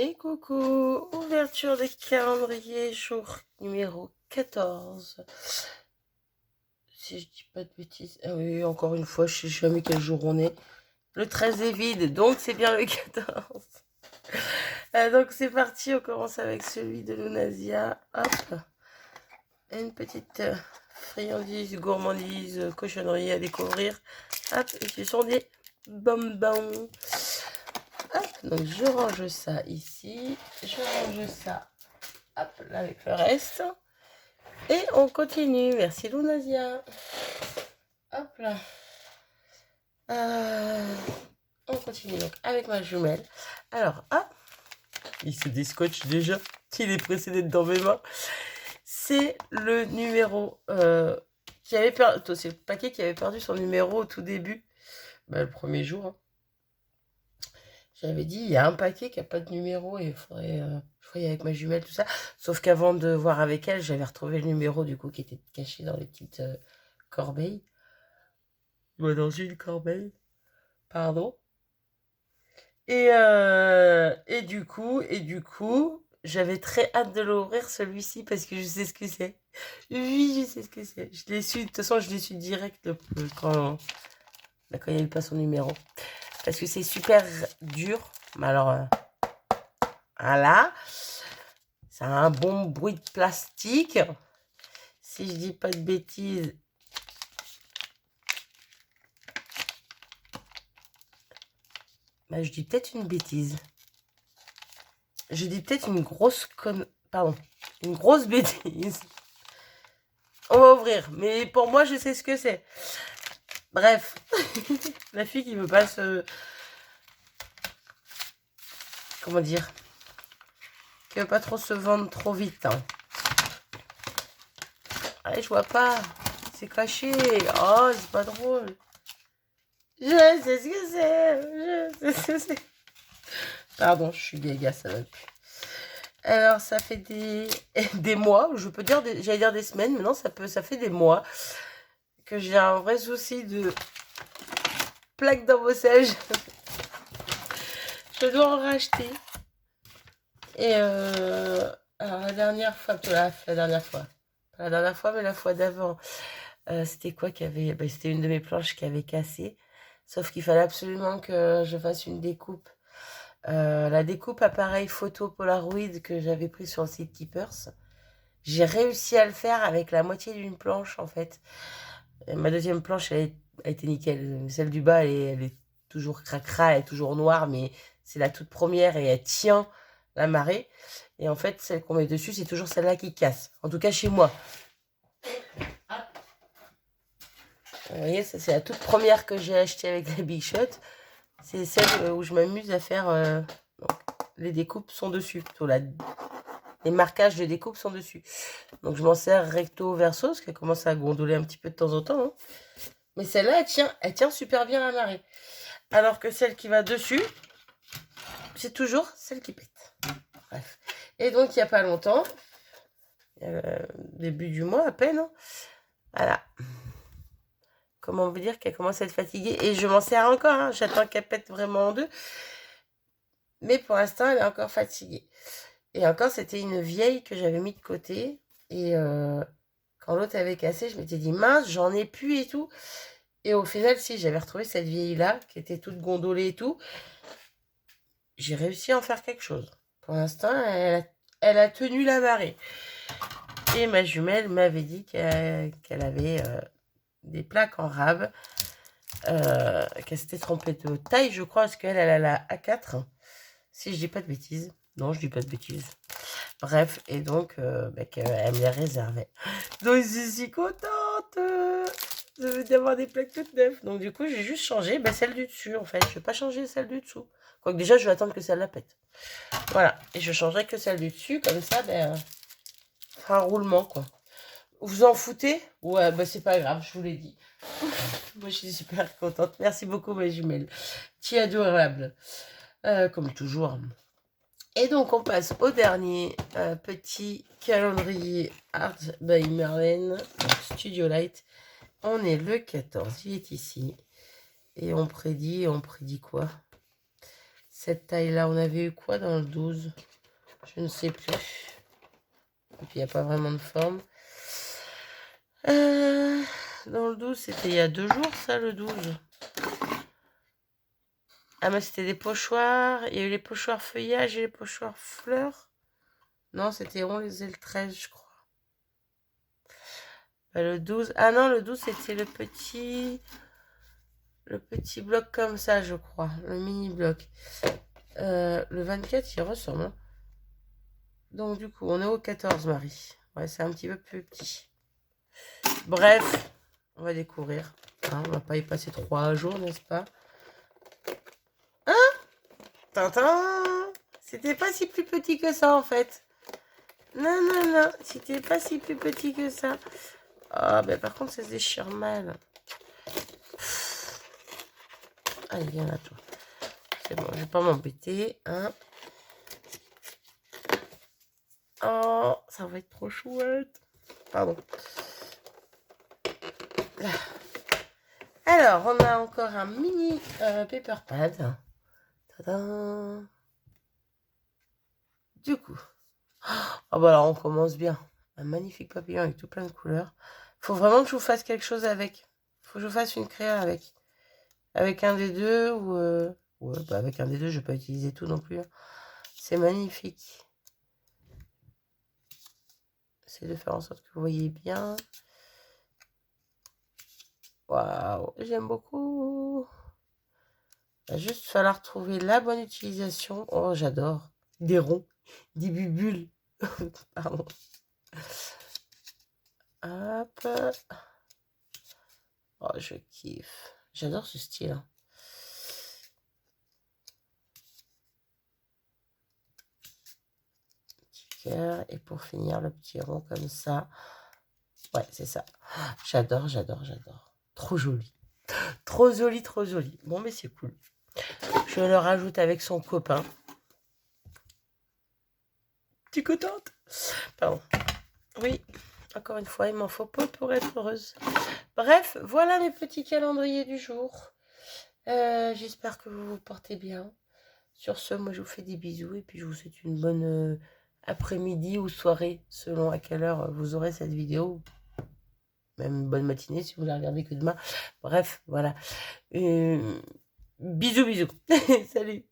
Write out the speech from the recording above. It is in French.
Et coucou, ouverture des calendriers, jour numéro 14. Si je dis pas de bêtises. Ah oui, encore une fois, je sais jamais quel jour on est. Le 13 est vide, donc c'est bien le 14. Donc c'est parti, on commence avec celui de Lunasia. Hop. Et une petite friandise, gourmandise, cochonnerie à découvrir. Hop, et ce sont des bonbons. Hop, donc je range ça ici. Je range ça, hop, là avec le reste. Et on continue. Merci Lunasia. Hop là. On continue donc avec ma jumelle. Alors, hop. Il se déscotche déjà. Il est pressé d'être dans mes mains. C'est le numéro qui avait perdu. C'est le paquet qui avait perdu son numéro au tout début. Bah, le premier jour. Hein. J'avais dit, il y a un paquet qui n'a pas de numéro et il faudrait. Je voyais avec ma jumelle, tout ça. Sauf qu'avant de voir avec elle, j'avais retrouvé le numéro du coup qui était caché dans les petites corbeilles. Dans une corbeille. Pardon. Et du coup, j'avais très hâte de l'ouvrir celui-ci parce que je sais ce que c'est. Oui, je sais ce que c'est. Je l'ai su, de toute façon, je l'ai su direct quand il n'y avait pas son numéro. Parce que c'est super dur. Mais alors, voilà. Ça a un bon bruit de plastique. Si je dis pas de bêtises. Bah, je dis peut-être une bêtise. Je dis peut-être une grosse Pardon. Une grosse bêtise. On va ouvrir. Mais pour moi, je sais ce que c'est. Bref. La fille qui veut pas se... Comment dire? Qui veut pas trop se vendre trop vite. Hein. Allez, je vois pas. C'est caché. Oh, c'est pas drôle. Je sais ce que c'est. Je sais ce que c'est. Pardon, je suis gaga, ça va plus. Alors, ça fait des mois, je peux dire, j'allais dire des semaines, mais non, ça fait des mois que j'ai un vrai souci de plaques d'embossage. Je dois en racheter. Et alors la dernière fois, mais la fois d'avant, c'était quoi qui avait... Ben, c'était une de mes planches qui avait cassé. Sauf qu'il fallait absolument que je fasse une découpe. La découpe appareil photo Polaroid que j'avais pris sur le site Keepers. J'ai réussi à le faire avec la moitié d'une planche en fait. Ma deuxième planche, elle a été nickel. Celle du bas, elle est toujours cracra, elle est toujours noire, mais c'est la toute première et elle tient la marée. Et en fait, celle qu'on met dessus, c'est toujours celle-là qui casse. En tout cas, chez moi. Vous voyez, ça c'est la toute première que j'ai achetée avec la Big Shot. C'est celle où je m'amuse à faire... donc, les découpes sont dessus. Plutôt les marquages de découpe sont dessus. Donc je m'en sers recto verso, parce qu'elle commence à gondoler un petit peu de temps en temps. Hein. Mais celle-là, elle tient super bien la marée. Alors que celle qui va dessus, c'est toujours celle qui pète. Bref. Et donc, il n'y a pas longtemps, début du mois à peine, hein, voilà. Comment vous dire qu'elle commence à être fatiguée. Et je m'en sers encore, hein, j'attends qu'elle pète vraiment en deux. Mais pour l'instant, elle est encore fatiguée. Et encore, c'était une vieille que j'avais mis de côté. Et quand l'autre avait cassé, je m'étais dit, mince, j'en ai plus et tout. Et au final, si, j'avais retrouvé cette vieille-là, qui était toute gondolée et tout. J'ai réussi à en faire quelque chose. Pour l'instant, elle a tenu la marée. Et ma jumelle m'avait dit qu'elle avait des plaques en rab. Qu'elle s'était trompée de taille, je crois, parce qu'elle a la A4. Si je dis pas de bêtises. Non, je dis pas de bêtises. Bref, et donc, qu'elle me les réservait. Donc, je suis contente d'avoir des plaques toutes neuves. Donc, du coup, j'ai juste changé celle du dessus, en fait. Je vais pas changer celle du dessous. Quoique, déjà, je vais attendre que celle-là pète. Voilà. Et je changerai que celle du dessus, comme ça, un roulement, quoi. Vous en foutez? Ouais, c'est pas grave, je vous l'ai dit. Moi, je suis super contente. Merci beaucoup, ma jumelle. Tu es adorable. Comme toujours. Et donc, on passe au dernier petit calendrier Art by Merlin, Studio Light. On est le 14, il est ici. Et on prédit quoi? cette taille-là. On avait eu quoi dans le 12? Je ne sais plus. Et puis, il n'y a pas vraiment de forme. Dans le 12, c'était il y a 2 jours, ça, le 12. Ah, mais c'était des pochoirs. Il y a eu les pochoirs feuillage et les pochoirs fleurs. Non, c'était 11 et le 13, je crois. Bah, le 12. Ah non, le 12, c'était le petit bloc comme ça, je crois. Le mini bloc. Le 24, il ressemble. Hein. Donc, du coup, on est au 14, Marie. Ouais, c'est un petit peu plus petit. Bref, on va découvrir. Hein, on va pas y passer 3 jours, n'est-ce pas? Hein? Tintin! C'était pas si plus petit que ça, en fait. Non, non, non. C'était pas si plus petit que ça. Ah, ben par contre, ça se déchire mal. Allez, viens là, toi. C'est bon, je vais pas m'embêter. Hein. Oh, ça va être trop chouette. Pardon. Là. Alors, on a encore un mini paper pad. Tadam. Du coup. Ah bah alors, on commence bien. Un magnifique papillon avec tout plein de couleurs. Faut vraiment que je vous fasse quelque chose avec. Faut que je vous fasse une créa avec. Avec un des deux ou... Ouais, bah avec un des deux, je vais pas utiliser tout non plus. Hein. C'est magnifique. Essayez de faire en sorte que vous voyez bien. Waouh, j'aime beaucoup. Il va juste falloir trouver la bonne utilisation. Oh, j'adore. Des ronds, des bubules. Pardon. Hop. Oh, je kiffe. J'adore ce style. Hein. Petit cœur. Et pour finir, le petit rond comme ça. Ouais, c'est ça. J'adore, j'adore, j'adore. Trop joli. Trop joli, trop joli. Bon, mais c'est cool. Je le rajoute avec son copain. Tu es contente? Pardon. Oui, encore une fois, il m'en faut peu pour être heureuse. Bref, voilà mes petits calendriers du jour. J'espère que vous vous portez bien. Sur ce, moi je vous fais des bisous et puis je vous souhaite une bonne après-midi ou soirée, selon à quelle heure vous aurez cette vidéo. Même une bonne matinée si vous la regardez que demain. Bref, voilà. Bisous, bisous. Salut.